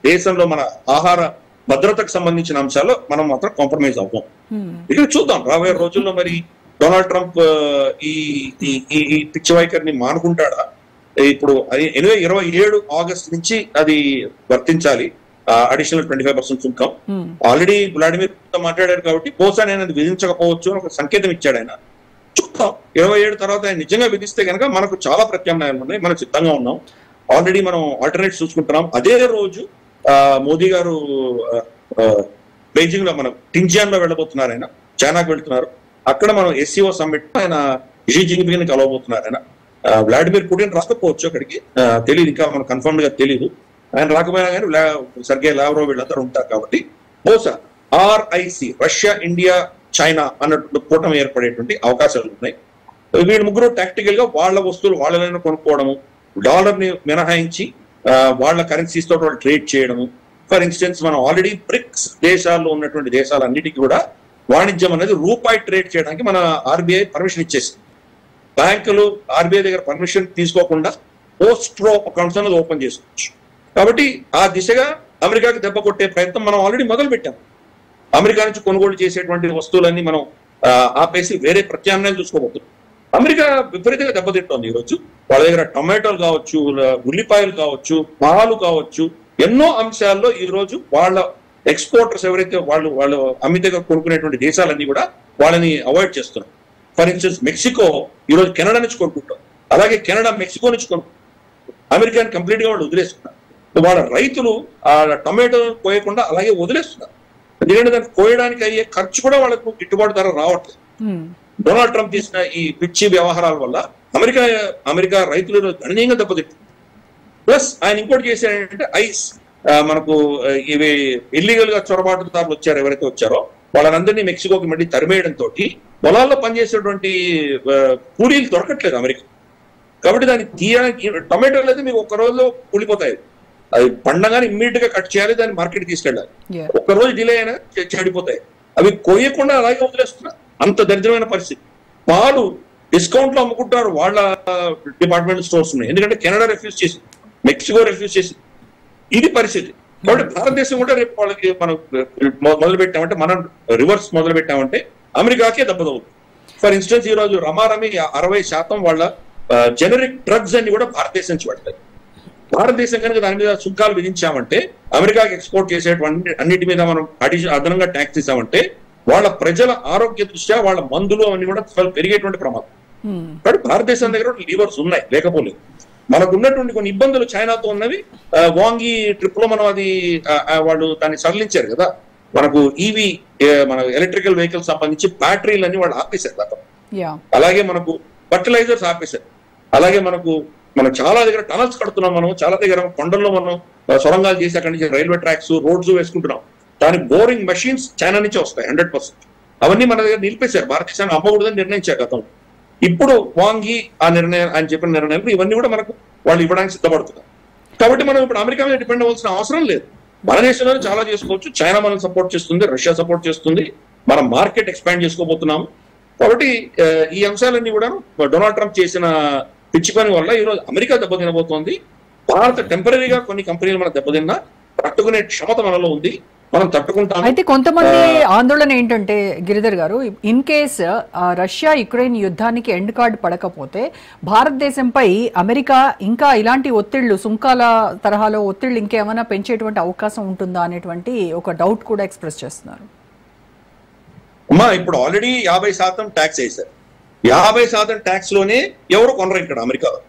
దేశంలో మన ఆహార భద్రతకు సంబంధించిన అంశాల్లో మనం మాత్రం కాంప్రమైజ్ అవ్వం. ఇక్కడ చూద్దాం రాబోయే రోజుల్లో మరి డొనాల్డ్ ట్రంప్ ఈ పిచ్చి వైఖరిని మానుకుంటాడా? ఇప్పుడు 27 ఆగస్టు నుంచి అది వర్తించాలి, అడిషనల్ 25% సుంకం. ఆల్రెడీ వ్లాడిమిర్ మాట్లాడారు కాబట్టి బహుశా నేను అది విధించకపోవచ్చు అని ఒక సంకేతం ఇచ్చాడు ఆయన. చూద్దాం 27 తర్వాత ఆయన నిజంగా విధిస్తే కనుక మనకు చాలా ప్రత్యామ్నాయాలు ఉన్నాయి, మనం సిద్ధంగా ఉన్నాం. ఆల్రెడీ మనం ఆల్టర్నేట్స్ చూసుకుంటున్నాం. అదే రోజు మోదీ గారు బెయిజింగ్ లో మనం టింజియాన్ లో వెళ్ళబోతున్నారు, ఆయన చైనాకు వెళ్తున్నారు. అక్కడ మనం SCO సమ్మిట్ ఆయన షీ జిన్పింగ్ ని కలవబోతున్నారు. ఆయన వ్లాడిమిర్ పుటిన్ రాకపోవచ్చు, అక్కడికి తెలియదు, ఇంకా మనకు కన్ఫర్మ్ గా తెలియదు. ఆయన రాకపోయినా కానీ సర్గే లావ్రోవ్ వీళ్ళందరూ ఉంటారు. కాబట్టి బహుశా RIC, రష్యా, ఇండియా, చైనా అన్నట్టు కూటమి ఏర్పడేటువంటి అవకాశాలు ఉన్నాయి. వీళ్ళు ముగ్గురు టాక్టికల్ గా వాళ్ళ వస్తువులు వాళ్ళైనా కొనుక్కోవడము, డాలర్ ని మినహాయించి వాళ్ళ కరెన్సీస్ తోటి వాళ్ళు ట్రేడ్ చేయడము. ఫర్ ఇన్స్టెన్స్ మనం ఆల్రెడీ బ్రిక్స్ దేశాల్లో ఉన్నటువంటి దేశాలన్నిటికీ కూడా వాణిజ్యం అనేది రూపాయి ట్రేడ్ చేయడానికి మన RBI పర్మిషన్ ఇచ్చేసింది. బ్యాంకులు RBI దగ్గర పర్మిషన్ తీసుకోకుండా పోస్ట్ రో అకౌంట్స్ అనేది ఓపెన్ చేసుకోవచ్చు. కాబట్టి ఆ దిశగా అమెరికాకి దెబ్బ కొట్టే ప్రయత్నం మనం ఆల్రెడీ మొదలు పెట్టాం. అమెరికా నుంచి కొనుగోలు చేసేటువంటి వస్తువులన్నీ మనం ఆపేసి వేరే ప్రత్యామ్నాయాలు చూసుకోబోతున్నాం. అమెరికా విపరీతంగా దెబ్బతింటోంది ఈరోజు. వాళ్ళ దగ్గర టొమాటోలు కావచ్చు, ఉల్లిపాయలు కావచ్చు, పాలు కావచ్చు, ఎన్నో అంశాల్లో ఈ రోజు వాళ్ళ ఎక్స్పోర్టర్స్ ఎవరైతే వాళ్ళు అమితంగా కొనుక్కునేటువంటి దేశాలన్నీ కూడా వాళ్ళని అవాయిడ్ చేస్తున్నారు. ఫర్ ఇన్స్టెన్స్ మెక్సికో ఈ రోజు కెనడా నుంచి కొనుక్కుంటారు, అలాగే కెనడా మెక్సికో నుంచి కొనుక్కుంటారు. అమెరికాని కంప్లీట్ గా వాళ్ళు వదిలేస్తున్నారు. వాళ్ళ రైతులు ఆ టొమాటో కోయకుండా అలాగే వదిలేస్తున్నారు. ఎందుకంటే దాన్ని కోయడానికి అయ్యే ఖర్చు కూడా వాళ్ళకు గిట్టుబాటు ధర రావట్లేదు. డొనాల్డ్ ట్రంప్ చేసిన ఈ పిచ్చి వ్యవహారాల వల్ల అమెరికా రైతులు గణనీయంగా దెబ్బతింటుంది. ప్లస్ ఆయన ఇంకోటి చేశాడంటే ఐస్, మనకు ఇవి ఇల్లీగల్ గా చొరబాటుదారులు వచ్చారు ఎవరైతే వచ్చారో వాళ్ళందరినీ మెక్సికోకి మళ్ళీ తరిమేయడంతో పొలాల్లో పనిచేసేటువంటి కూలీలు దొరకట్లేదు అమెరికా. కాబట్టి దాన్ని తీయడానికి టొమాటోలు అయితే మీకు ఒక్క రోజులో కూలిపోతాయి. అది పండగానే ఇమ్మీడియట్ గా కట్ చేయాలి, దాన్ని మార్కెట్ తీసుకెళ్ళాలి. ఒక్క రోజు డిలే అయినా చెడిపోతాయి. అవి కొయ్యకుండా అలాగే వదిలేస్తున్నారు. అంత దరిద్రమైన పరిస్థితి. పాలు డిస్కౌంట్ లో అమ్ముకుంటారు వాళ్ళ డిపార్ట్మెంట్ స్టోర్స్ ఉన్నాయి, ఎందుకంటే కెనడా రిఫ్యూజ్ చేసింది, మెక్సికో రిఫ్యూజ్ చేసింది. ఇది పరిస్థితి. కాబట్టి భారతదేశం కూడా రేపు వాళ్ళకి మనం మొదలు పెట్టామంటే, మనం రివర్స్ మొదలు పెట్టామంటే అమెరికాకే దెబ్బతవుతుంది. ఫర్ ఇన్స్టెన్స్ ఈ రోజు రమారమి 60% వాళ్ళ జెనరిక్ డ్రగ్స్ అన్ని కూడా భారతదేశం నుంచి పడతాయి. భారతదేశం కనుక దాని మీద సుంకాలు విధించామంటే, అమెరికాకి ఎక్స్పోర్ట్ చేసేటువంటి అన్నిటి మీద మనం అదనంగా ట్యాక్స్ ఇస్తామంటే వాళ్ళ ప్రజల ఆరోగ్య దృష్ట్యా వాళ్ళ మందులు అవన్నీ కూడా పెరిగేటువంటి ప్రమాదం. కాబట్టి భారతదేశం దగ్గర లీవర్స్ ఉన్నాయి, లేకపోలేదు. మనకు ఉన్నటువంటి కొన్ని ఇబ్బందులు చైనాతో ఉన్నవి. వాంగి ట్రిప్ లో మనం అది వాళ్ళు దాన్ని సడలించారు కదా. మనకు ఈవీ మన ఎలక్ట్రికల్ వెహికల్స్ సంబంధించి బ్యాటరీలన్నీ వాళ్ళు ఆపేశారు గతం. అలాగే మనకు ఫర్టిలైజర్స్ ఆపేశారు. అలాగే మనం చాలా దగ్గర టనల్స్ కడుతున్నాం, మనం చాలా దగ్గర కొండల్లో మనం సొరంగాలు చేసి అక్కడి నుంచి రైల్వే ట్రాక్స్, రోడ్స్ వేసుకుంటున్నాం. దానికి బోరింగ్ మెషిన్స్ చైనా నుంచి వస్తాయి 100%. అవన్నీ మన దగ్గర నిలిపేశారు. భారతదేశాన్ని అమ్మకూడదని నిర్ణయించారు గతంలో. ఇప్పుడు వాంగి ఆ నిర్ణయం, ఆయన చెప్పిన నిర్ణయాలు ఇవన్నీ కూడా మనకు వాళ్ళు ఇవ్వడానికి సిద్ధపడుతున్నారు. కాబట్టి మనం ఇప్పుడు అమెరికా మీద డిపెండ్ అవ్వాల్సిన అవసరం లేదు. మన దేశంలోనే చాలా చేసుకోవచ్చు. చైనా మనం సపోర్ట్ చేస్తుంది, రష్యా సపోర్ట్ చేస్తుంది, మనం మార్కెట్ ఎక్స్పాండ్ చేసుకోబోతున్నాము. కాబట్టి ఈ అంశాలన్నీ కూడా డొనాల్డ్ ట్రంప్ చేసిన పిచ్చి పని వల్ల ఈరోజు అమెరికా దెబ్బతినబోతోంది. భారత టెంపరీగా కొన్ని కంపెనీలు మన దెబ్బతిన్నా తట్టుకునే క్షమత మనలో ఉంది, మనం తట్టుకుంటాం. అయితే కొంతమంది ఆందోళన ఏంటంటే గిరిధర్ గారు, ఇన్ కేస్ రష్యా యుక్రెయిన్ యుద్ధానికి ఎండ్ కార్డ్ పడకపోతే భారతదేశంపై అమెరికా ఇంకా ఇలాంటి ఒత్తిళ్లు, సుంకాల తరహాలో ఒత్తిళ్లు ఇంకేమైనా పెంచేటువంటి అవకాశం ఉంటుందా అనేటువంటి ఒక డౌట్ కూడా ఎక్స్ప్రెస్ చేస్తున్నారు. అమ్మా, ఇప్పుడు ఆల్రెడీ 50% ట్యాక్స్ వేశారు. 50% ట్యాక్స్ లోనే ఎవరు కొనరు ఇక్కడ అమెరికాలో.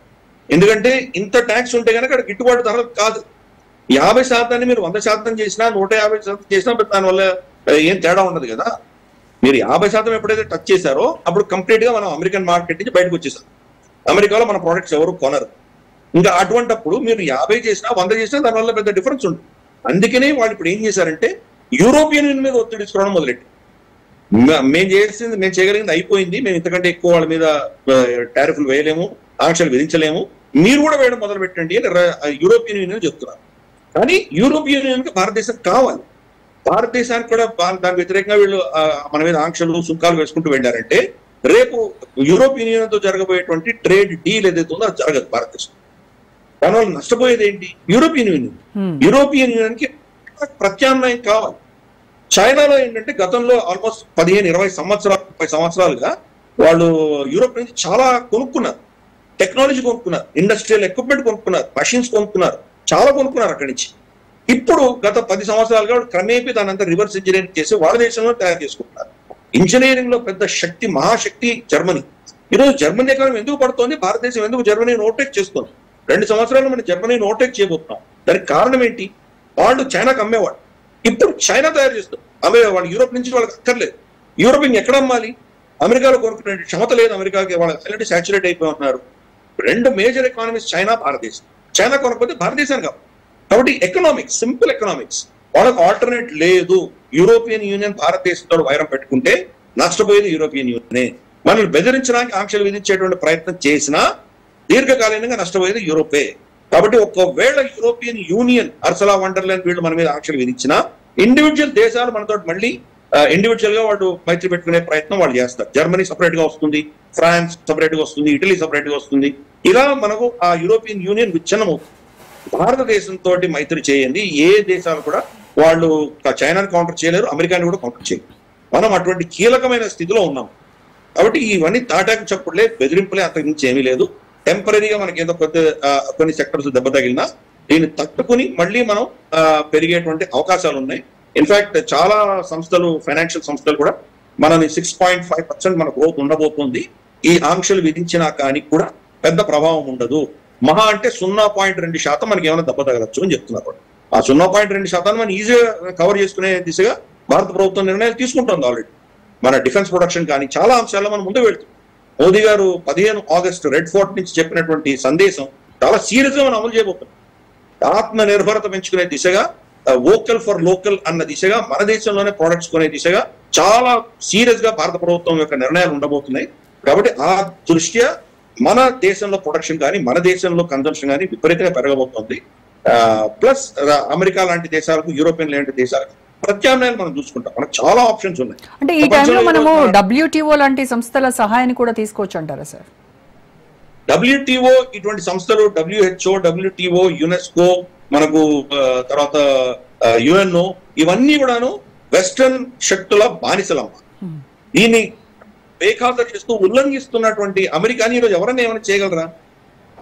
ఎందుకంటే ఇంత ట్యాక్స్ ఉంటే కనుక అక్కడ గిట్టుబాటు ధర కాదు. 50% మీరు 100% చేసినా, 150% చేసినా దానివల్ల ఏం తేడా ఉండదు కదా. మీరు 50% ఎప్పుడైతే టచ్ చేశారో అప్పుడు కంప్లీట్ గా మనం అమెరికన్ మార్కెట్ నుంచి బయటకు వచ్చేసాం. అమెరికాలో మన ప్రోడక్ట్స్ ఎవరు కొనరు. ఇంకా అటువంటిప్పుడు మీరు 50 చేసినా 100 చేసినా దానివల్ల పెద్ద డిఫరెన్స్ ఉంటుంది. అందుకనే వాళ్ళు ఇప్పుడు ఏం చేశారంటే యూరోపియన్ యూనియన్ మీద ఒత్తిడి తీసుకోవడం మొదలెట్టి, మేము చేయగలిగింది అయిపోయింది, మేము ఇంతకంటే ఎక్కువ వాళ్ళ మీద టారిఫ్లు వేయలేము, ఆంక్షలు విధించలేము, మీరు కూడా వేయడం మొదలు పెట్టండి అని యూరోపియన్ యూనియన్ చెప్తున్నారు. కానీ యూరోపియన్ యూనియన్ కి భారతదేశం కావాలి. భారతదేశానికి కూడా దానికి వ్యతిరేకంగా వీళ్ళు మన మీద ఆంక్షలు, సుంకాలు వేసుకుంటూ వెళ్ళారంటే రేపు యూరోపియన్ యూనియన్ తో జరగబోయేటువంటి ట్రేడ్ డీల్ ఏదైతే ఉందో అది జరగదు భారతదేశం. దానివల్ల నష్టపోయేది ఏంటి? European union. యూరోపియన్ యూనియన్ కి ప్రత్యామ్నాయం కావాలి. చైనాలో ఏంటంటే గతంలో ఆల్మోస్ట్ 15-20 సంవత్సరాలు 30 సంవత్సరాలుగా వాళ్ళు యూరోప్ నుంచి చాలా కొనుక్కున్నారు, టెక్నాలజీ కొనుక్కున్నారు, ఇండస్ట్రియల్ ఎక్విప్మెంట్ కొనుక్కున్నారు, మషిన్స్ కొనుక్కున్నారు, చాలా కొనుక్కున్నారు అక్కడి నుంచి. ఇప్పుడు గత 10 సంవత్సరాలుగా క్రమేపీ దానంతా రివర్స్ ఇంజనీరింగ్ చేసి వాళ్ళ దేశంలో తయారు చేసుకుంటున్నారు. ఇంజనీరింగ్ లో పెద్ద శక్తి, మహాశక్తి జర్మనీ. ఈరోజు జర్మనీ ఎకానమీ ఎందుకు పడుతోంది? భారతదేశం ఎందుకు జర్మనీని ఓవర్టేక్ చేస్తుంది? 2 సంవత్సరాలు మనం జర్మనీని ఓవర్టేక్ చేయబోతున్నాం. దానికి కారణం ఏంటి? వాళ్ళు చైనాకు అమ్మేవాడు, ఇప్పుడు చైనా తయారు చేస్తారు. వాళ్ళు యూరోప్ నుంచి వాళ్ళకి అక్కర్లేదు. యూరోప్ ఎక్కడ అమ్మాలి? అమెరికాలో కొనుక్కునే క్షమత లేదు అమెరికాకి, వాళ్ళకి ఆల్రెడీ సాచురేట్ అయిపోయి ఉన్నారు. 2 మేజర్ ఎకానమీస్ చైనా, భారతదేశం. చైనా కొనకపోతే భారతదేశానికి కావాలి. కాబట్టి ఎకనామిక్స్, సింపుల్ ఎకనామిక్స్, వాళ్ళకి ఆల్టర్నేట్ లేదు. యూరోపియన్ యూనియన్ భారతదేశంతో వైరం పెట్టుకుంటే నష్టపోయేది యూరోపియన్ యూనియనే. మనల్ని బెదిరించడానికి ఆంక్షలు విధించేటువంటి ప్రయత్నం చేసినా దీర్ఘకాలీనంగా నష్టపోయేది యూరోపే. కాబట్టి ఒకవేళ యూరోపియన్ యూనియన్, అర్సలా వండర్లాండ్ వీళ్ళు మన మీద ఆంక్షలు విధించినా ఇండివిజువల్ దేశాలు మనతో మళ్ళీ ఇండివిజువల్ గా వాళ్ళు మైత్రి పెట్టుకునే ప్రయత్నం వాళ్ళు చేస్తారు. జర్మనీ సపరేట్ గా వస్తుంది, ఫ్రాన్స్ సపరేట్ గా వస్తుంది, ఇటలీ సపరేట్ గా వస్తుంది. ఇలా మనకు ఆ యూరోపియన్ యూనియన్ విచ్ఛిన్నం అవుతుంది. భారతదేశంతో మైత్రి చేయండి ఏ దేశాలు కూడా వాళ్ళు చైనాని కౌంటర్ చేయలేరు, అమెరికాని కూడా కౌంటర్ చేయలేరు. మనం అటువంటి కీలకమైన స్థితిలో ఉన్నాం. కాబట్టి ఇవన్నీ తాటాకు చప్పుడులే, బెదిరింపులే, అంతకు మించి ఏమీ లేదు. టెంపరీగా మనకి ఏదో కొన్ని సెక్టర్స్ దెబ్బ తగిలినా దీన్ని తట్టుకుని మళ్ళీ మనం పెరిగేటువంటి అవకాశాలు ఉన్నాయి. ఇన్ఫాక్ట్ చాలా సంస్థలు, ఫైనాన్షియల్ సంస్థలు కూడా మనని 6.5% మన గ్రోత్ ఉండబోతుంది, ఈ ఆంక్షలు విధించినా కానీ కూడా పెద్ద ప్రభావం ఉండదు, మహా అంటే 0.2% మనకి ఏమైనా దెబ్బ తగలచ్చు అని చెప్తున్నారు. ఆ 0.2% మనం ఈజీగా కవర్ చేసుకునే దిశగా భారత ప్రభుత్వం నిర్ణయాలు తీసుకుంటుంది ఆల్రెడీ. మన డిఫెన్స్ ప్రొడక్షన్ కానీ చాలా అంశాల్లో మనం ముందు వెళ్తుంది. మోదీ గారు 15 ఆగస్టు రెడ్ ఫోర్ట్ నుంచి చెప్పినటువంటి సందేశం చాలా సీరియస్ గా మనం అమలు చేయబోతున్నాం. ఆత్మ నిర్భరత పెంచుకునే దిశగా, వోకల్ ఫర్ లోకల్ అన్న దిశగా, మన దేశంలోనే ప్రొడక్ట్స్ కొనే దిశగా చాలా సీరియస్ గా భారత ప్రభుత్వం యొక్క నిర్ణయాలు ఉండబోతున్నాయి. కాబట్టి ఆ దృష్ట్యా మన దేశంలో ప్రొడక్షన్ కానీ, మన దేశంలో కన్జంప్షన్ కానీ విపరీతంగా పెరగబోతోంది. ప్లస్ అమెరికా లాంటి దేశాలకు, యూరోపియన్ లాంటి దేశాలకు ప్రత్యామ్నాయాలు మనం చూసుకుంటాం. మనకు చాలా ఆప్షన్స్ ఉన్నాయి. అంటే ఈ టైంలో మనము WTO లాంటి సంస్థల సహాయాన్ని కూడా తీసుకోవచ్చు అంటారా సార్? WTO ఇటువంటి సంస్థలు, WHO, WTO, యునెస్కో, మనకు తర్వాత UNO, ఇవన్నీ కూడాను వెస్టర్న్ శక్తుల బానిసలమ్మ. దీన్ని బేఖాతరు చేస్తూ ఉల్లంఘిస్తున్నటువంటి అమెరికాని ఈరోజు ఎవరైనా ఏమైనా చేయగలరా?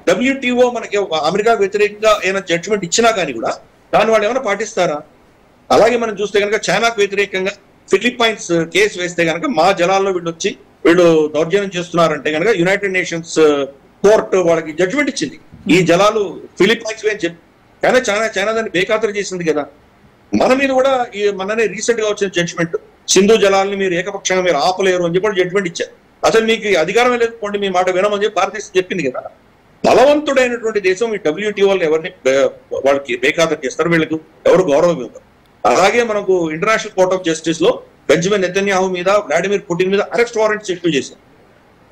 WTO మనకి అమెరికాకు వ్యతిరేకంగా ఏమైనా జడ్జిమెంట్ ఇచ్చినా కానీ కూడా దాన్ని వాళ్ళు ఏమైనా పాటిస్తారా? అలాగే మనం చూస్తే కనుక చైనాకు వ్యతిరేకంగా ఫిలిప్పైన్స్ కేసు వేస్తే కనుక మా జలాల్లో వీళ్ళు దౌర్జన్యం చేస్తున్నారంటే కనుక యునైటెడ్ నేషన్స్ కోర్టు వాళ్ళకి జడ్జిమెంట్ ఇచ్చింది, ఈ జలాలు ఫిలిప్పైన్స్ అని చెప్పి. కానీ చైనా దాన్ని బేఖాతరు చేసింది కదా. మన మీద కూడా ఈ మననే రీసెంట్ గా వచ్చిన జడ్జిమెంట్, సింధు జలాలని మీరు ఏకపక్షంగా మీరు ఆపలేరు అని చెప్పి జడ్జిమెంట్ ఇచ్చారు. అసలు మీకు అధికారం లేకపోండి, మీ మాట వినమని చెప్పి భారతదేశం చెప్పింది కదా. బలవంతుడైనటువంటి దేశం ఈ WTO వాళ్ళు ఎవరిని వాళ్ళకి బేఖాతరు చేస్తారు, వీళ్ళకు ఎవరు గౌరవం ఇవ్వరు. అలాగే మనకు ఇంటర్నేషనల్ కోర్ట్ ఆఫ్ జస్టిస్ లో బెంజమిన్ నెతన్యాహు మీద, వ్లాడిమిర్ పుటిన్ మీద అరెస్ట్ వారెంట్స్ ఇష్యూ చేశారు.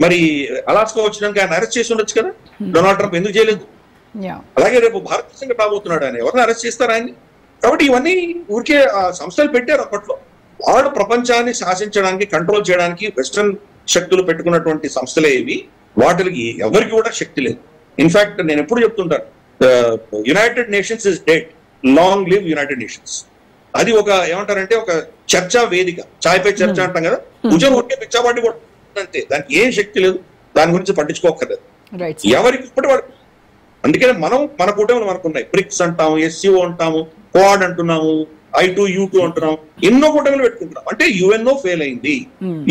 మరి అలాస్కా వచ్చినాక ఆయన అరెస్ట్ చేసి ఉండొచ్చు కదా, డొనాల్డ్ ట్రంప్ ఎందుకు చేయలేదు? అలాగే రేపు భారతదేశంగా రాబోతున్నాడు ఆయన, ఎవరిని అరెస్ట్ చేస్తారు ఆయన్ని? కాబట్టి ఇవన్నీ ఊరికే సంస్థలు పెట్టారు అప్పట్లో. వాడు ప్రపంచాన్ని శాసించడానికి, కంట్రోల్ చేయడానికి వెస్టర్న్ శక్తులు పెట్టుకున్నటువంటి సంస్థలే ఇవి. వాటికి ఎవరికి కూడా శక్తి లేదు. ఇన్ఫాక్ట్ నేను ఎప్పుడు చెప్తుంటాను, United nations is dead, long live United nations. అది ఒక ఏమంటారంటే ఒక చర్చా వేదిక, చాయ్పై చర్చ అంటాం కదా, భుజం ఉంటే పిచ్చాపాటి కూడా అంతే, దానికి ఏం శక్తి లేదు, దాని గురించి పట్టించుకోకర్లేదు ఎవరికి ఇప్పటి వాడు. అందుకనే మనం మన కూటమిలు మనకున్నాయి, బ్రిక్స్ అంటాము, SCO అంటాము, క్వాడ్ అంటున్నాము, I2 U2 అంటున్నాం, ఎన్నో కూటమిలు పెట్టుకుంటున్నాం. అంటే UNO ఫెయిల్ అయింది,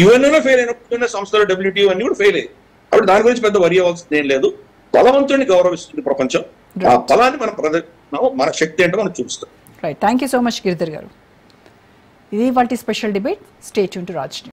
UNO ఫెయిల్ అయినప్పుడు సంస్థలు WTO అన్ని కూడా ఫెయిల్ అయ్యాయి. కాబట్టి దాని గురించి పెద్ద వరి అవ్వాల్సింది ఏం లేదు. బలవంతుడిని గౌరవిస్తుంది ప్రపంచం, ఆ బలాన్ని మనం ప్రదర్శిస్తున్నాము, మన శక్తి ఏంటో మనం చూపిస్తాం. Right, thank you so much Giridhar గారు. ఇది వాటి special debate. Stay tune to Raj news.